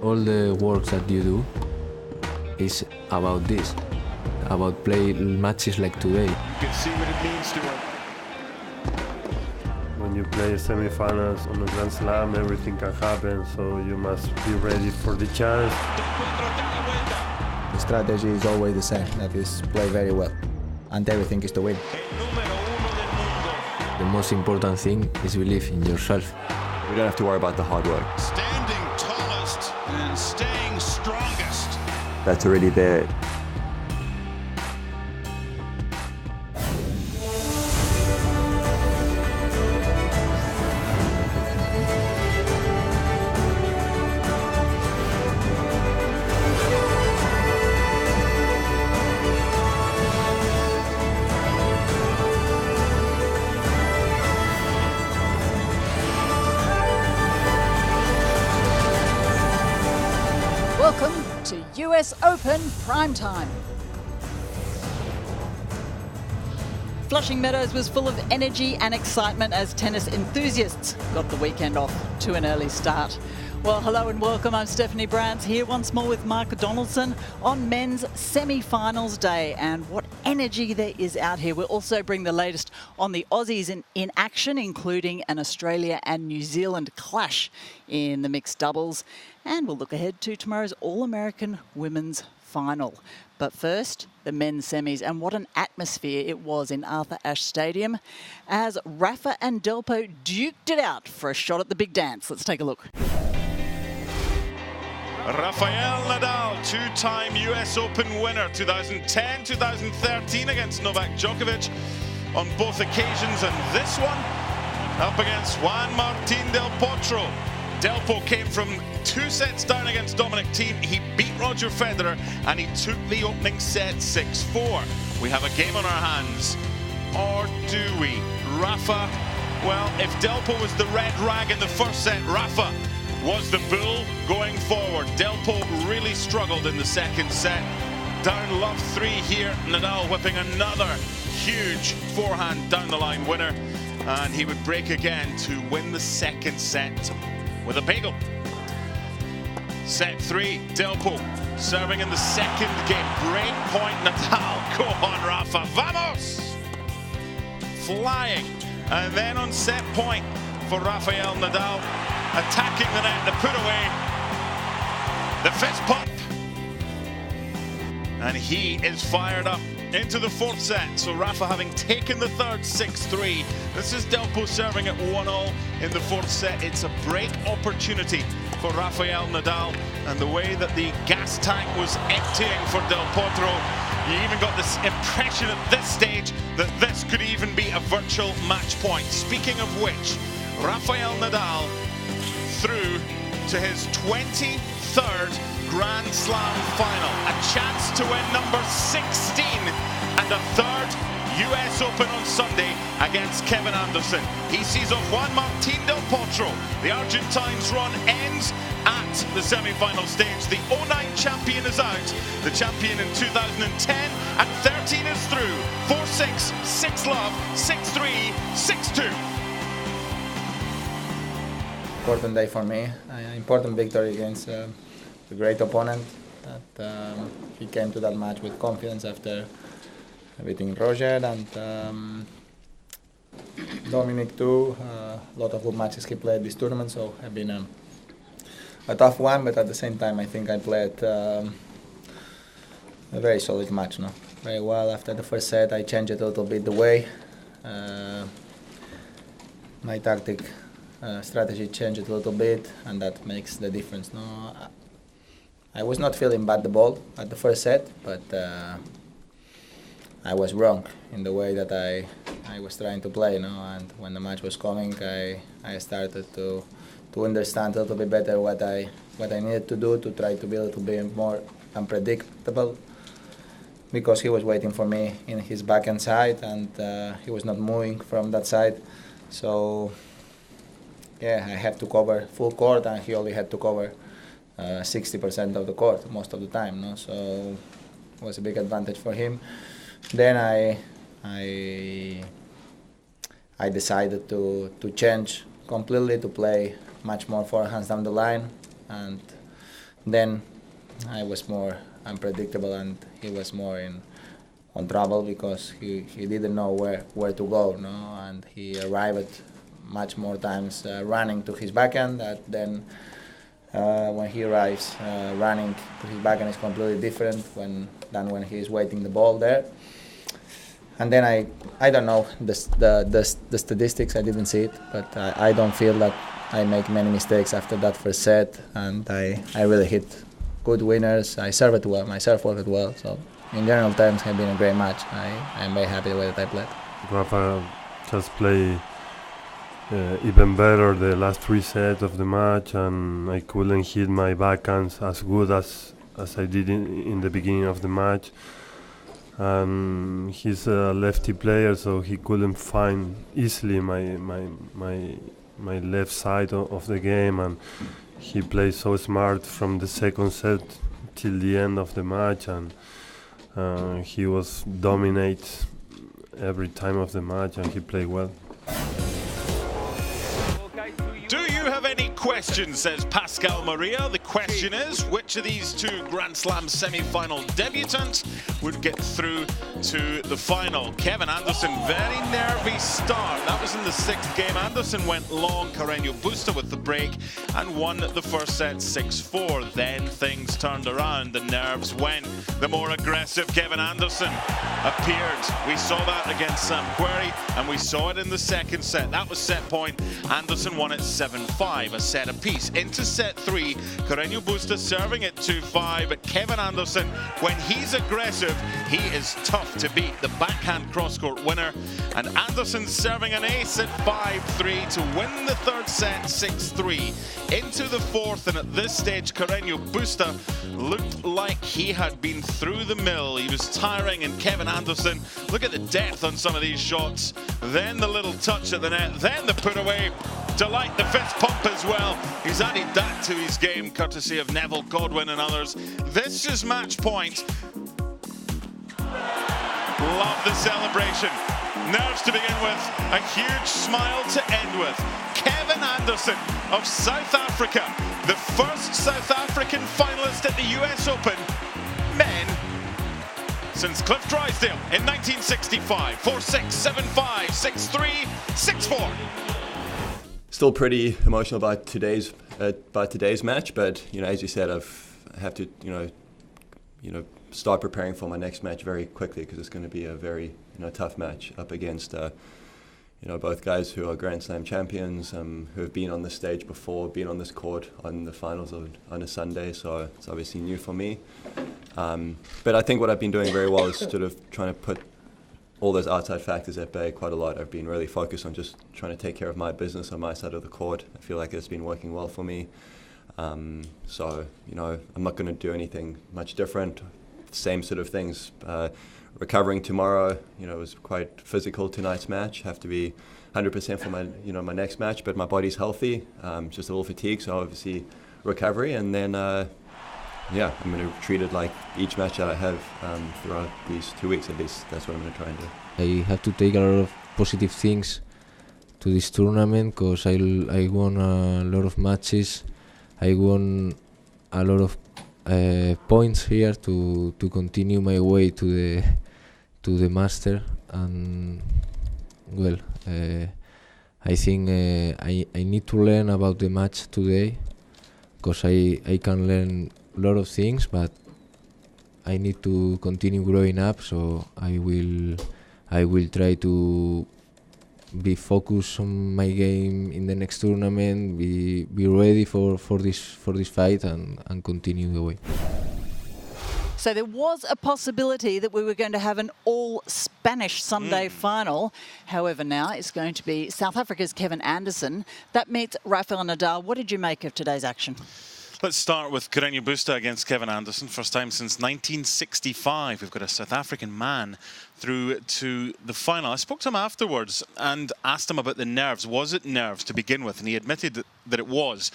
all the work that you do is about this, about playing matches like today. You can see what it means to him. When you play semi-finals on a Grand Slam, everything can happen, so you must be ready for the chance. The strategy is always the same, that is play very well, and everything is to win. The most important thing is believe in yourself. We don't have to worry about the hard work. Standing tallest and staying strongest. That's already there. Welcome to US Open Primetime. Flushing Meadows was full of energy and excitement as tennis enthusiasts got the weekend off to an early start. Well, hello and welcome. I'm Stephanie Brands here once more with Mark Donaldson on men's semi-finals day, and what energy there is out here. We'll also bring the latest on the Aussies in action, including an Australia and New Zealand clash in the mixed doubles, and we'll look ahead to tomorrow's All-American women's final. But first, the men's semis, and what an atmosphere it was in Arthur Ashe Stadium as Rafa and Delpo duked it out for a shot at the big dance. Let's take a look. Rafael Nadal, two-time US Open winner, 2010, 2013 against Novak Djokovic on both occasions, and this one up against Juan Martín del Potro. Delpo came from 2 sets down against Dominic Thiem. He beat Roger Federer and he took the opening set 6-4. We have a game on our hands, or do we? Rafa, well, if Delpo was the red rag in the first set, Rafa was the bull going forward. Delpo really struggled in the second set. Down love 3 here, Nadal whipping another huge forehand down the line winner, and he would break again to win the second set with a bagel. Set 3, Delpo serving in the second game. Break point, Nadal. Go on, Rafa. Vamos! Flying. And then on set point for Rafael Nadal, attacking the net, the put away, the fist pump, and he is fired up into the fourth set. So Rafa having taken the third 6-3. This is Delpo serving at 1-all in the fourth set. It's a break opportunity for Rafael Nadal, and the way that the gas tank was emptying for Del Potro, you even got this impression at this stage that this could even be a virtual match point. Speaking of which, Rafael Nadal through to his 23rd Grand Slam final. A chance to win number 16 and a third US Open on Sunday against Kevin Anderson. He sees off Juan Martín del Potro. The Argentine's run ends at the semi-final stage. The 09 champion is out. The champion in 2010 and 13 is through. 4-6, 6-love, 6-3, 6-2. Important day for me, important victory against a great opponent. That he came to that match with confidence after beating Roger and Dominic too. A lot of good matches he played this tournament, so it's been a tough one, but at the same time I think I played a very solid match. No? Very well. After the first set I changed it a little bit the way. My tactic strategy changed it a little bit, and that makes the difference. No, I was not feeling bad the ball at the first set, but I was wrong in the way that I was trying to play. No, and when the match was coming, I started to understand a little bit better what I needed to do to try to be a little bit more unpredictable, because he was waiting for me in his backhand side, and he was not moving from that side. So yeah, I had to cover full court, and he only had to cover 60% of the court most of the time. No? So it was a big advantage for him. Then I decided to change completely, to play much more forehands down the line, and then I was more unpredictable, and he was more on trouble because he didn't know where to go, no? And he arrived much more times running to his backhand than when he arrives running to his backhand is completely different than when he's waiting the ball there. And then I don't know the statistics, I didn't see it, but I don't feel that I make many mistakes after that first set, and I really hit good winners. I served well, my serve worked well, so in general terms it's been a great match. I'm very happy the way that I played. Rafa just played even better the last 3 sets of the match, and I couldn't hit my backhands as good as I did in the beginning of the match. And he's a lefty player, so he couldn't find easily my left side of the game, and he played so smart from the second set till the end of the match, and he was dominate every time of the match, and he played well. Do you have any questions, says Pascal Maria. The question is, which of these 2 Grand Slam semi-final debutants would get through to the final? Kevin Anderson, very nervy start. That was in the 6th game. Anderson went long, Carreño Busta with the break and won the first set 6-4. Then things turned around. The nerves went. The more aggressive Kevin Anderson appeared. We saw that against Sam Querrey, and we saw it in the 2nd set. That was set point. Anderson won it 7-5, a set apiece. Into set 3, Carreño Busta serving at 2-5, but Kevin Anderson, when he's aggressive, he is tough to beat. The backhand cross-court winner, and Anderson serving an ace at 5-3 to win the 3rd set 6-3. Into the 4th, and at this stage, Carreño Busta looked like he had been through the mill. He was tiring, and Kevin Anderson, look at the depth on some of these shots. Then the little touch at the net, then the put away to light the fist pump as well. He's added that to his game, courtesy of Neville Godwin and others. This is match point. Love the celebration. Nerves to begin with, a huge smile to end with. Kevin Anderson of South Africa, the first South African finalist at the US Open men since Cliff Drysdale in 1965. 4-6, 7-5, 6-3, 6-4. Still pretty emotional about today's match, but as you said, I have to start preparing for my next match very quickly, because it's going to be a very tough match up against both guys who are Grand Slam champions, who have been on this stage before, been on this court on the finals on a Sunday, so it's obviously new for me. But I think what I've been doing very well is sort of trying to put all those outside factors at bay quite a lot. I've been really focused on just trying to take care of my business on my side of the court. I feel like it's been working well for me. So, I'm not going to do anything much different. Same sort of things. Recovering tomorrow, it was quite physical tonight's match. Have to be 100% for my, my next match, but my body's healthy. Just a little fatigue, so obviously recovery, and then I'm going to treat it like each match that I have throughout these 2 weeks at least. That's what I'm going to try and do. I have to take a lot of positive things to this tournament, because I won a lot of matches. I won a lot of points here to continue my way to the master, and I think I need to learn about the match today, because I can learn a lot of things, but I need to continue growing up, so I will try to be focused on my game in the next tournament, be ready for this fight, and continue the way. So there was a possibility that we were going to have an all-Spanish Sunday final. However, now it's going to be South Africa's Kevin Anderson. That meets Rafael Nadal. What did you make of today's action? Let's start with Carreño Busta against Kevin Anderson. First time since 1965 we've got a South African man through to the final. I spoke to him afterwards and asked him about the nerves. Was it nerves to begin with? And he admitted that it was.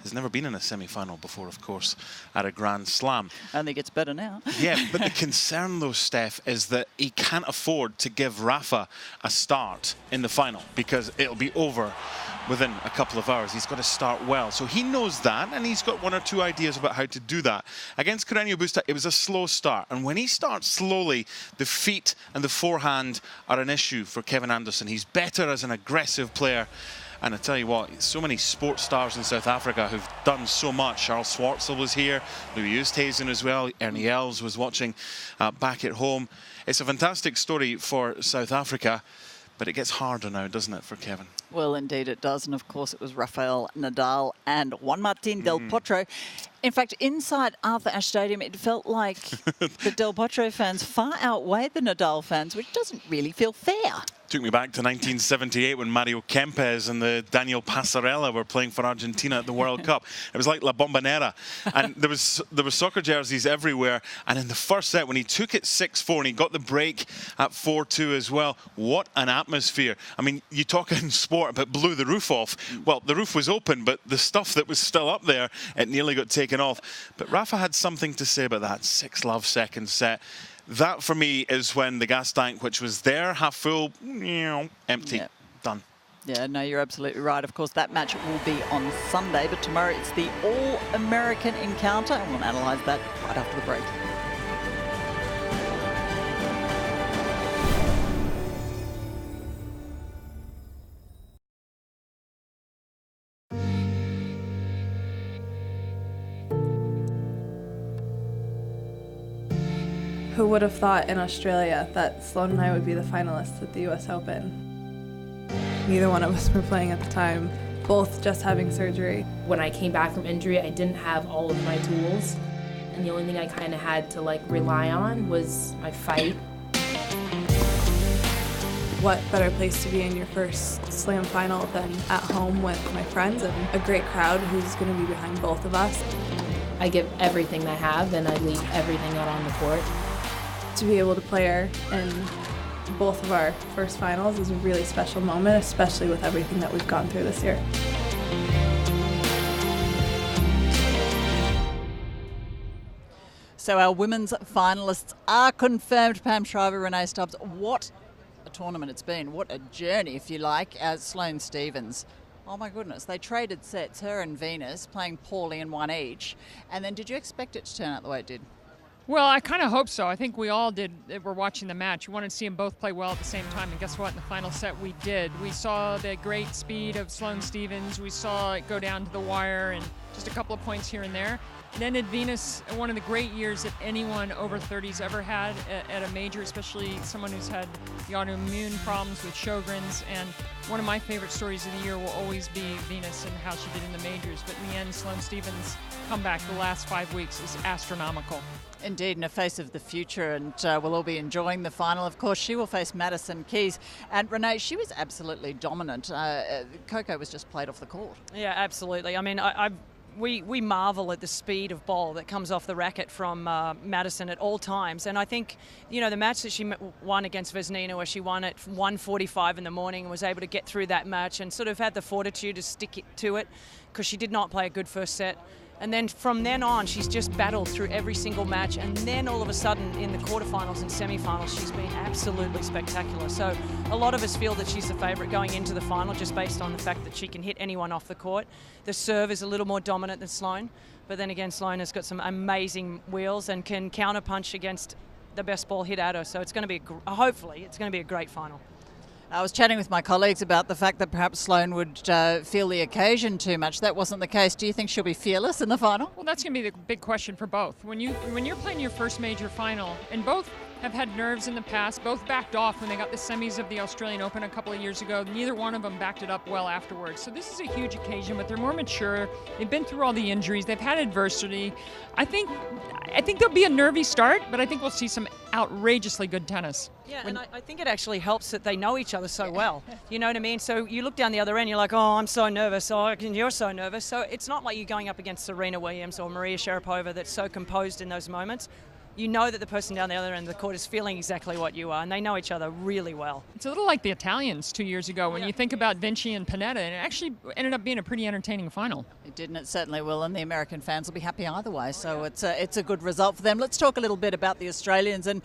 He's never been in a semi-final before, of course, at a Grand Slam. Only gets better now. Yeah, but the concern, though, Steph, is that he can't afford to give Rafa a start in the final because it'll be over within a couple of hours. He's got to start well. So he knows that, and he's got one or two ideas about how to do that. Against Carreño Busta, it was a slow start. And when he starts slowly, the feet and the forehand are an issue for Kevin Anderson. He's better as an aggressive player. And I tell you what, so many sports stars in South Africa who've done so much. Charles Schwartzel was here, Louis Oosthuizen as well, Ernie Els was watching back at home. It's a fantastic story for South Africa, but it gets harder now, doesn't it, for Kevin? Well, indeed it does. And of course it was Rafael Nadal and Juan Martín del Potro. In fact, inside Arthur Ashe Stadium, it felt like the Del Potro fans far outweighed the Nadal fans, which doesn't really feel fair. Took me back to 1978 when Mario Kempes and the Daniel Passarella were playing for Argentina at the World Cup. It was like La Bombonera. And there were soccer jerseys everywhere. And in the first set, when he took it 6-4 and he got the break at 4-2 as well, what an atmosphere. I mean, you talk in sport about blew the roof off. Well, the roof was open, but the stuff that was still up there, it nearly got taken off. But Rafa had something to say about that 6-love second set. That, for me, is when the gas tank, which was there, half full, empty, done. Yeah, no, you're absolutely right. Of course, that match will be on Sunday, but tomorrow it's the All-American encounter, and we'll analyse that right after the break. Who would have thought in Australia that Sloane and I would be the finalists at the US Open? Neither one of us were playing at the time, both just having surgery. When I came back from injury, I didn't have all of my tools, and the only thing I kind of had to rely on was my fight. What better place to be in your first Slam final than at home with my friends and a great crowd who's going to be behind both of us. I give everything I have, and I leave everything out on the court. To be able to play her in both of our first finals is a really special moment, especially with everything that we've gone through this year. So our women's finalists are confirmed. Pam Shriver, Renee Stubbs. What a tournament it's been. What a journey, if you like, as Sloane Stephens. Oh my goodness, they traded sets, her and Venus, playing poorly in one each. And then did you expect it to turn out the way it did? Well, I kind of hope so. I think we all did. We're watching the match. We wanted to see them both play well at the same time, and guess what? In the final set, we did. We saw the great speed of Sloane Stephens. We saw it go down to the wire and just a couple of points here and there. It ended Venus one of the great years that anyone over 30's ever had at a major, especially someone who's had the autoimmune problems with Sjogren's. And one of my favorite stories of the year will always be Venus and how she did in the majors. But in the end, Sloane Stephens' comeback the last 5 weeks is astronomical. Indeed, in a face of the future, and we'll all be enjoying the final. Of course, she will face Madison Keys. And Renee, she was absolutely dominant. Coco was just played off the court. Yeah, absolutely. I mean, we marvel at the speed of ball that comes off the racket from Madison at all times. And I think, the match that she won against Vesnina, where she won at 1:45 in the morning and was able to get through that match and sort of had the fortitude to stick to it because she did not play a good first set. And then from then on, she's just battled through every single match. And then all of a sudden, in the quarterfinals and semifinals, she's been absolutely spectacular. So a lot of us feel that she's the favourite going into the final just based on the fact that she can hit anyone off the court. The serve is a little more dominant than Sloane. But then again, Sloane has got some amazing wheels and can counterpunch against the best ball hit at her. So it's going to be, hopefully, it's going to be a great final. I was chatting with my colleagues about the fact that perhaps Sloane would feel the occasion too much. That wasn't the case. Do you think she'll be fearless in the final? Well, that's going to be the big question for both. When you're playing your first major final, and both have had nerves in the past, both backed off when they got the semis of the Australian Open a couple of years ago. Neither one of them backed it up well afterwards. So this is a huge occasion, but they're more mature. They've been through all the injuries. They've had adversity. I think there'll be a nervy start, but I think we'll see some outrageously good tennis. Yeah, and I think it actually helps that they know each other so well. You know what I mean? So you look down the other end, you're like, oh, I'm so nervous. Oh, you're so nervous. So it's not like you're going up against Serena Williams or Maria Sharapova that's so composed in those moments. you know that the person down the other end of the court is feeling exactly what you are, and they know each other really well. It's a little like the Italians 2 years ago when you think about Vinci and Panetta, and it actually ended up being a pretty entertaining final. It did, and it certainly will, and the American fans will be happy either way, so it's a good result for them. Let's talk a little bit about the Australians, and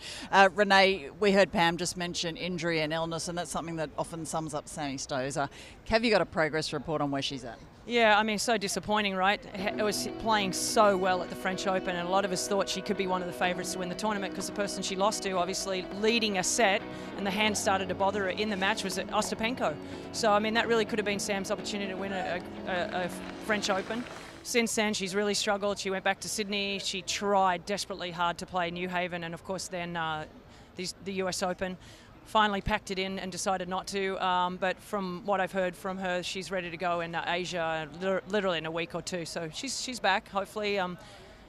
Renee, we heard Pam just mention injury and illness, and that's something that often sums up Sammy Stosur. Have you got a progress report on where she's at? Yeah, I mean, so disappointing, right? It was playing so well at the French Open, and a lot of us thought she could be one of the favourites to win the tournament because the person she lost to, obviously leading a set, and the hand started to bother her in the match, was Ostapenko. So, I mean, that really could have been Sam's opportunity to win a French Open. Since then, she's really struggled. She went back to Sydney. She tried desperately hard to play New Haven, and of course then the US Open. Finally packed it in and decided not to, but from what I've heard from her, she's ready to go in Asia literally in a week or two. So she's back, hopefully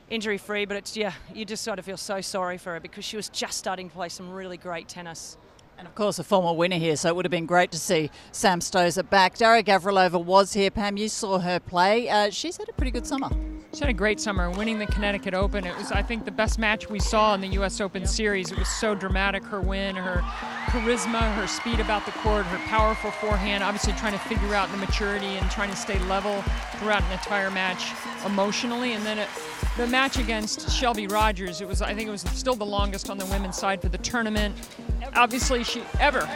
injury-free, but it's, yeah, you just sort of feel so sorry for her because she was just starting to play some really great tennis. And of course a former winner here, so it would have been great to see Sam Stosur back. Daria Gavrilova was here. Pam, you saw her play. She's had a pretty good summer. She had a great summer, winning the Connecticut Open. It was, I think, the best match we saw in the U.S. Open series. It was so dramatic, her win, her charisma, her speed about the court, her powerful forehand, obviously trying to figure out the maturity and trying to stay level throughout an entire match emotionally. And then the match against Shelby Rogers, I think it was still the longest on the women's side for the tournament. Obviously, she ever,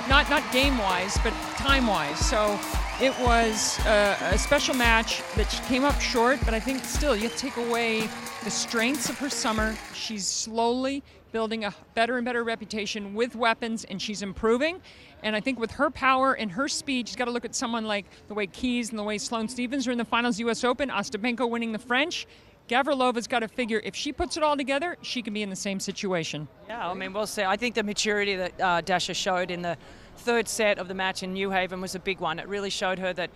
not game-wise, but time-wise. So it was a special match that she came up short, but I think still you have to take away the strengths of her summer. She's slowly building a better and better reputation with weapons, and she's improving. And I think with her power and her speed, she's got to look at someone like the way Keys and the way Sloane Stephens are in the finals of U.S. Open, Ostapenko winning the French. Gavrilova's got to figure if she puts it all together, she can be in the same situation. Yeah, I mean, we'll see. I think the maturity that Dasha showed in the third set of the match in New Haven was a big one. It really showed her that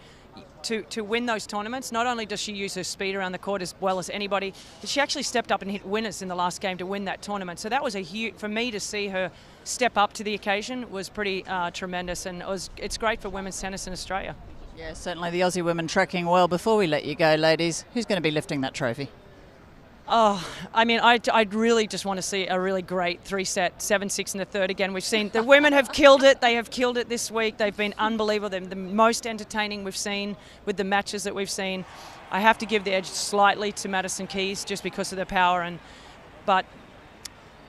to win those tournaments, not only does she use her speed around the court as well as anybody, but she actually stepped up and hit winners in the last game to win that tournament. So that was a huge, for me to see her step up to the occasion was pretty tremendous, and it's great for women's tennis in Australia. Yeah, certainly the Aussie women trekking well. Before we let you go, ladies, who's going to be lifting that trophy? Oh, I mean, I'd really just want to see a really great 3-set, 7-6 in the third. Again, we've seen the women have killed it. They have killed it this week. They've been unbelievable. They're the most entertaining we've seen with the matches that we've seen. I have to give the edge slightly to Madison Keys just because of their power, but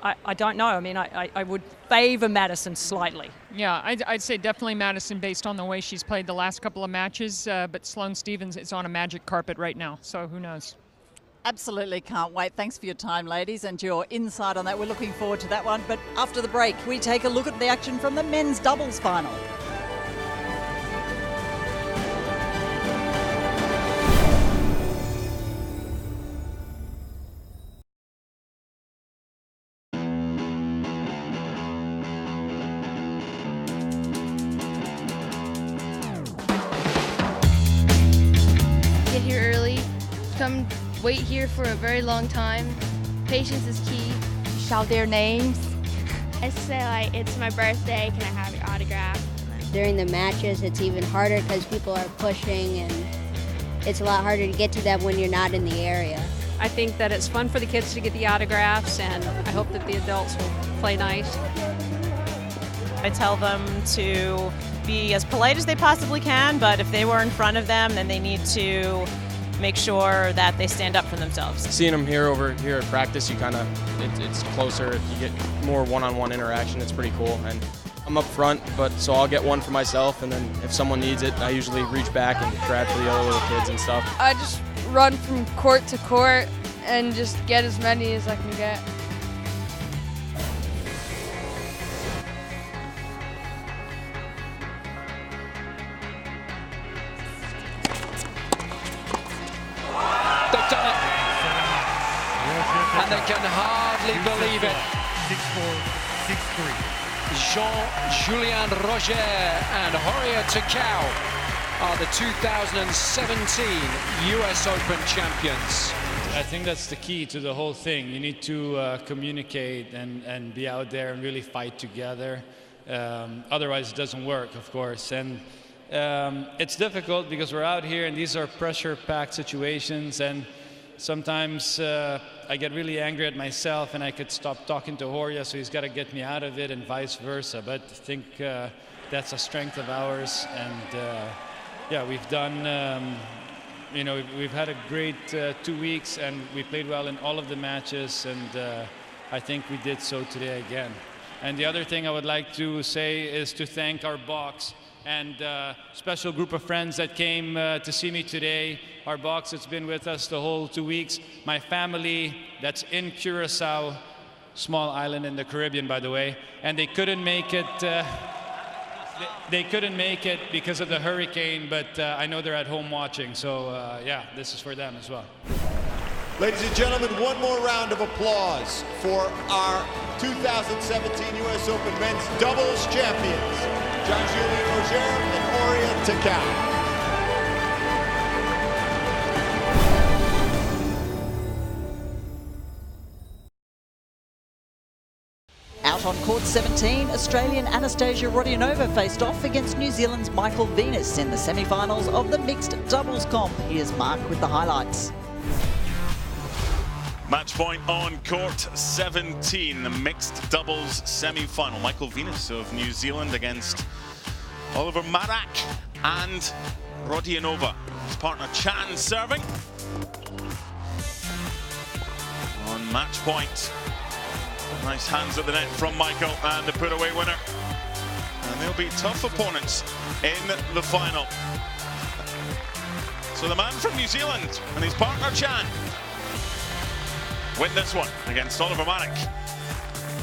I don't know. I mean, I would favour Madison slightly. Yeah, I'd say definitely Madison based on the way she's played the last couple of matches, but Sloane Stephens is on a magic carpet right now, so who knows. Absolutely can't wait. Thanks for your time, ladies, and your insight on that. We're looking forward to that one. But after the break, we take a look at the action from the men's doubles final. Get here early. Come wait here for a very long time. Patience is key. Shout their names. I say, like, it's my birthday, can I have your autograph? During the matches, it's even harder because people are pushing, and it's a lot harder to get to them when you're not in the area. I think that it's fun for the kids to get the autographs, and I hope that the adults will play nice. I tell them to be as polite as they possibly can, but if they were in front of them, then they need to make sure that they stand up for themselves. Seeing them over here at practice, you it's closer, you get more one-on-one interaction, it's pretty cool. And I'm up front, so I'll get one for myself, and then if someone needs it, I usually reach back and grab for the other little kids and stuff. I just run from court to court and just get as many as I can get. And they can hardly believe it. 6-4, 6-3. Jean-Julien Rojer and Horia Tecau are the 2017 US Open champions. I think that's the key to the whole thing. You need to communicate and be out there and really fight together. Otherwise it doesn't work, of course. And it's difficult because we're out here and these are pressure-packed situations, and sometimes I get really angry at myself and I could stop talking to Horia, so he's got to get me out of it and vice versa. But I think that's a strength of ours. And yeah, we've done, you know, we've had a great 2 weeks and we played well in all of the matches, and I think we did so today again. And the other thing I would like to say is to thank our box and special group of friends that came to see me today. Our box that's been with us the whole 2 weeks. My family that's in Curacao, small island in the Caribbean, by the way, and they couldn't make it. They couldn't make it because of the hurricane, but I know they're at home watching. So yeah, this is for them as well. Ladies and gentlemen, one more round of applause for our 2017 U.S. Open men's doubles champions, Jean-Julien Rojer and Horia Tecau. Out on court 17, Australian Anastasia Rodionova faced off against New Zealand's Michael Venus in the semi-finals of the mixed doubles comp. Here's Mark with the highlights. Match point on court 17, the mixed doubles semi-final. Michael Venus of New Zealand against Oliver Marak and Rodionova. His partner Chan serving on match point. Nice hands at the net from Michael and the put-away winner. And they'll be tough opponents in the final. So the man from New Zealand and his partner Chan win this one against Oliver Marak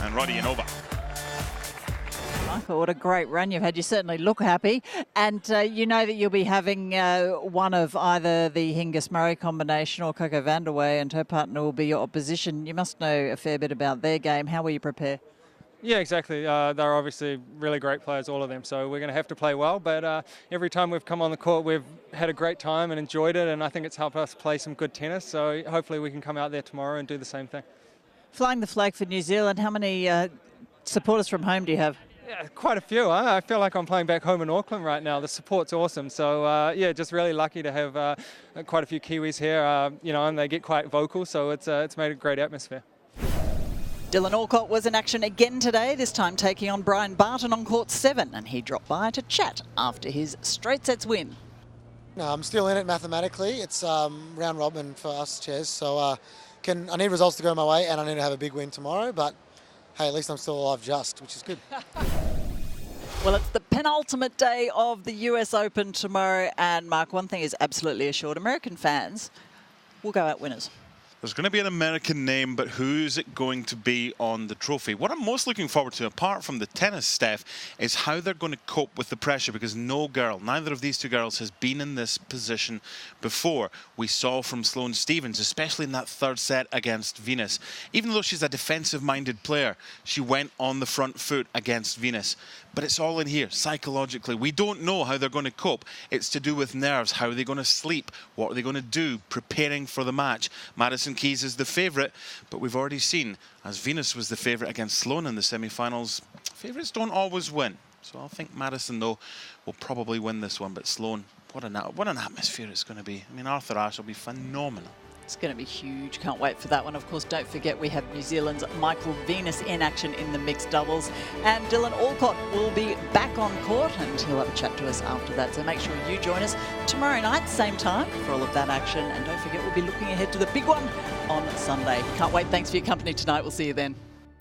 and Rodionova. Michael, what a great run you've had. You certainly look happy. And you know that you'll be having one of either the Hingis-Murray combination or Coco Vandeweghe, and her partner will be your opposition. You must know a fair bit about their game. How will you prepare? Yeah, exactly. They're obviously really great players, all of them. So we're going to have to play well. But every time we've come on the court, we've had a great time and enjoyed it. And I think it's helped us play some good tennis. So hopefully we can come out there tomorrow and do the same thing. Flying the flag for New Zealand, how many supporters from home do you have? Yeah, quite a few. I feel like I'm playing back home in Auckland right now. The support's awesome. So, yeah, just really lucky to have quite a few Kiwis here, you know, and they get quite vocal. So it's made a great atmosphere. Dylan Alcott was in action again today, this time taking on Brian Barton on court 7, and he dropped by to chat after his straight sets win. No, I'm still in it mathematically. It's round robin for us, Ches. So I need results to go my way, and I need to have a big win tomorrow. But hey, at least I'm still alive just, which is good. Well, it's the penultimate day of the US Open tomorrow. And Mark, one thing is absolutely assured. American fans will go out winners. There's going to be an American name, but who's it going to be on the trophy? What I'm most looking forward to, apart from the tennis, Steph, is how they're going to cope with the pressure, because no girl, neither of these two girls, has been in this position before. We saw from Sloane Stephens, especially in that third set against Venus. Even though she's a defensive-minded player, she went on the front foot against Venus. But it's all in here, psychologically. We don't know how they're going to cope. It's to do with nerves. How are they going to sleep? What are they going to do preparing for the match? Madison Keys is the favourite, but we've already seen, as Venus was the favourite against Sloane in the semi-finals, favourites don't always win. So I think Madison, though, will probably win this one. But Sloane, what an atmosphere it's going to be. I mean, Arthur Ashe will be phenomenal. It's going to be huge. Can't wait for that one. Of course, don't forget we have New Zealand's Michael Venus in action in the mixed doubles. And Dylan Alcott will be back on court, and he'll have a chat to us after that. So make sure you join us tomorrow night, same time, for all of that action. And don't forget, we'll be looking ahead to the big one on Sunday. Can't wait. Thanks for your company tonight. We'll see you then.